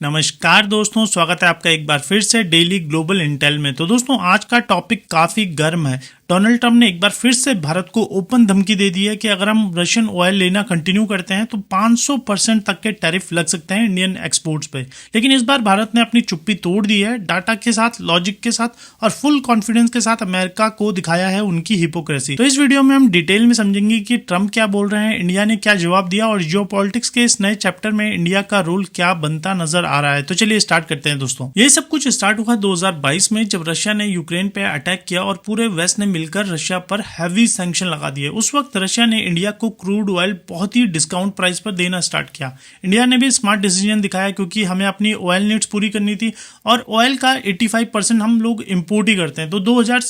नमस्कार दोस्तों, स्वागत है आपका एक बार फिर से डेली ग्लोबल इंटेल में। तो दोस्तों, आज का टॉपिक काफी गर्म है। डोनाल्ड ट्रंप ने एक बार फिर से भारत को ओपन धमकी दे दी है कि अगर हम रशियन ऑयल लेना कंटिन्यू करते हैं तो 500% तक के टैरिफ लग सकते हैं इंडियन एक्सपोर्ट्स पे। लेकिन इस बार भारत ने अपनी चुप्पी तोड़ दी है। डाटा के साथ, लॉजिक के साथ और फुल कॉन्फिडेंस के साथ अमेरिका को दिखाया है उनकी हिपोक्रेसी। तो इस वीडियो में हम डिटेल में समझेंगे कि ट्रंप क्या बोल रहे हैं, इंडिया ने क्या जवाब दिया और जियोपॉलिटिक्स के इस नए चैप्टर में इंडिया का रोल क्या बनता नजर आ रहा है। तो चलिए स्टार्ट करते हैं दोस्तों। ये सब कुछ स्टार्ट हुआ 2022 में, जब रशिया ने यूक्रेन पे अटैक किया और पूरे वेस्ट ने मिलकर रशिया पर हैवी सैंक्शन लगा दिए। उस वक्त रशिया ने इंडिया को क्रूड ऑयल बहुत ही डिस्काउंट प्राइस पर देना स्टार्ट किया। इंडिया ने भी स्मार्ट डिसीजन दिखाया, क्योंकि हमें अपनी ऑयल नीड्स पूरी करनी थी और ऑयल का 85% हम लोग इंपोर्ट ही करते हैं। तो 2000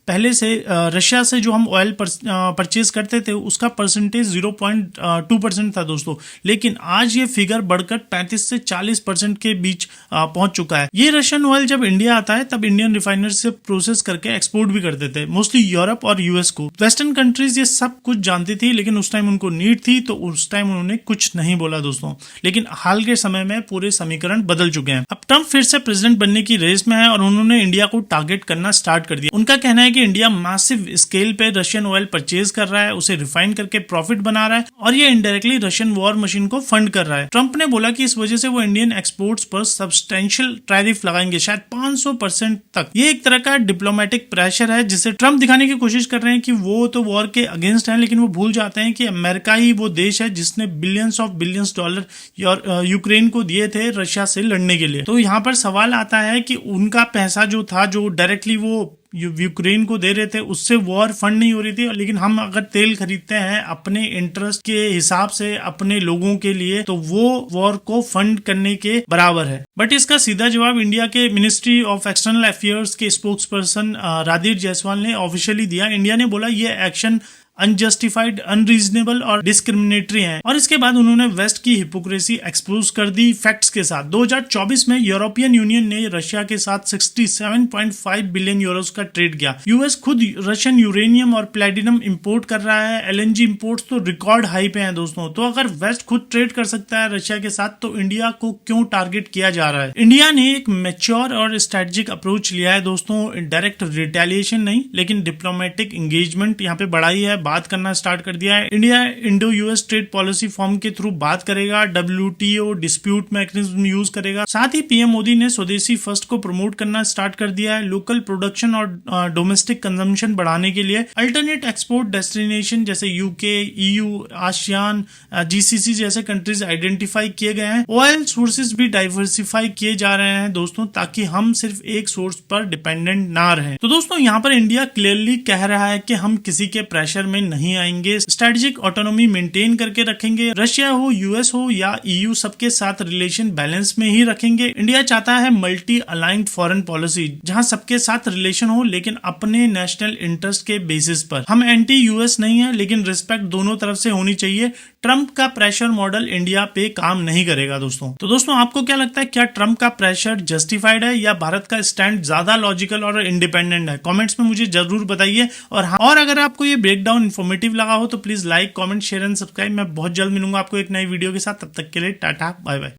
पहले से रशिया से जो हम ऑयल परचेज करते थे उसका परसेंटेज 0.2% था दोस्तों। लेकिन आज ये फिगर बढ़कर 35 से 40% के बीच पहुंच चुका है। ये रशियन ऑयल जब इंडिया आता है तब इंडियन रिफाइनर से प्रोसेस करके एक्सपोर्ट भी करते थे, मोस्टली यूरोप और यूएस को। वेस्टर्न कंट्रीज ये सब कुछ जानती थी, लेकिन उस टाइम उनको नीड थी तो उस टाइम उन्होंने कुछ नहीं बोला दोस्तों। लेकिन हाल के समय में पूरे समीकरण बदल चुके हैं। अब ट्रंप फिर से प्रेसिडेंट बनने की रेस में है और उन्होंने इंडिया को टारगेट करना स्टार्ट कर दिया। उनका कहना है कि इंडिया मैसिव स्केल पे रशियन ऑयल परचेज कर रहा है, उसे रिफाइन करके प्रॉफिट बना रहा है और ये इनडायरेक्टली रशियन वॉर मशीन को फंड कर रहा है। ट्रंप ने बोला कि इस वजह से वो इंडियन एक्सपोर्ट्स पर सब्सटेंशियल टैरिफ लगाएंगे, शायद 500% तक। ये एक तरह का डिप्लोमेटिक प्रेशर है जिसे ट्रंप दिखाने की कोशिश कर रहे हैं कि वो तो वॉर के अगेंस्ट हैं, लेकिन वो भूल जाते हैं कि अमेरिका ही वो देश है जिसने billions of billions dollar Ukraine को दिए थे रशिया से लड़ने के लिए। तो यहाँ पर सवाल आता है कि उनका पैसा जो था, जो डायरेक्टली वो यूक्रेन को दे रहे थे, उससे वॉर फंड नहीं हो रही थी। लेकिन हम अगर तेल खरीदते हैं अपने इंटरेस्ट के हिसाब से अपने लोगों के लिए, तो वो वॉर को फंड करने के बराबर है। बट इसका सीधा जवाब इंडिया के मिनिस्ट्री ऑफ एक्सटर्नल अफेयर्स के स्पोक्स पर्सन राधीर जायसवाल ने ऑफिशियली दिया। इंडिया ने बोला ये एक्शन अनजस्टिफाइड, अनरीजनेबल और डिस्क्रिमिनेटरी है। और इसके बाद उन्होंने वेस्ट की हिपोक्रेसी एक्सपोज कर दी फैक्ट्स के साथ। 2024 में यूरोपियन यूनियन ने रशिया के साथ 67.5 बिलियन यूरोस का ट्रेड किया। यूएस खुद रशियन यूरेनियम और प्लेटिनम इंपोर्ट कर रहा है। एलएनजी इंपोर्ट्स तो रिकॉर्ड हाई पे हैं दोस्तों। तो अगर वेस्ट खुद ट्रेड कर सकता है रशिया के साथ, तो इंडिया को क्यों टारगेट किया जा रहा है? इंडिया ने एक मैच्योर और स्ट्रेटेजिक अप्रोच लिया है दोस्तों। डायरेक्ट रिटेलिएशन नहीं, लेकिन डिप्लोमेटिक एंगेजमेंट यहाँ पे बढ़ाई है, बात करना स्टार्ट कर दिया है। India Indo US trade policy form के थ्रू बात करेगा, डब्ल्यूटीओ डिस्प्यूट मैकेनिज्म यूज करेगा। साथ ही पीएम मोदी ने स्वदेशी फर्स्ट को प्रमोट करना स्टार्ट कर दिया है। लोकल प्रोडक्शन और डोमेस्टिक कंजम्पशन बढ़ाने के लिए अल्टरनेट एक्सपोर्ट डेस्टिनेशन जैसे यूके, ईयू, आसियान, जीसीसी जैसे कंट्रीज आइडेंटिफाई किए गए हैं। ऑयल सोर्सेज भी डाइवर्सिफाई किए जा रहे हैं दोस्तों, ताकि हम सिर्फ एक सोर्स पर डिपेंडेंट ना रहें। तो दोस्तों, यहाँ पर इंडिया क्लियरली कह रहा है कि हम किसी के प्रेशर में नहीं आएंगे, स्ट्रेटेजिक ऑटोनॉमी मेंटेन करके रखेंगे। रशिया हो, यूएस हो या ईयू, सबके साथ रिलेशन बैलेंस में ही रखेंगे। इंडिया चाहता है मल्टी अलाइंड फॉरेन पॉलिसी, जहां सबके साथ रिलेशन हो लेकिन अपने नेशनल इंटरेस्ट के बेसिस पर। हम एंटी यूएस नहीं है, लेकिन रिस्पेक्ट दोनों तरफ से होनी चाहिए। ट्रंप का प्रेशर मॉडल इंडिया पे काम नहीं करेगा दोस्तों। तो दोस्तों, आपको क्या लगता है, क्या ट्रंप का प्रेशर जस्टिफाइड है या भारत का स्टैंड ज्यादा लॉजिकल और इंडिपेंडेंट है? कमेंट्स में मुझे जरूर बताइए। और अगर आपको ये ब्रेकडाउन इन्फॉर्मेटिव लगा हो तो please like, comment, share and subscribe. मैं बहुत जल्द मिलूंगा आपको एक नई वीडियो के साथ। तब तक के लिए टाटा, बाय बाय।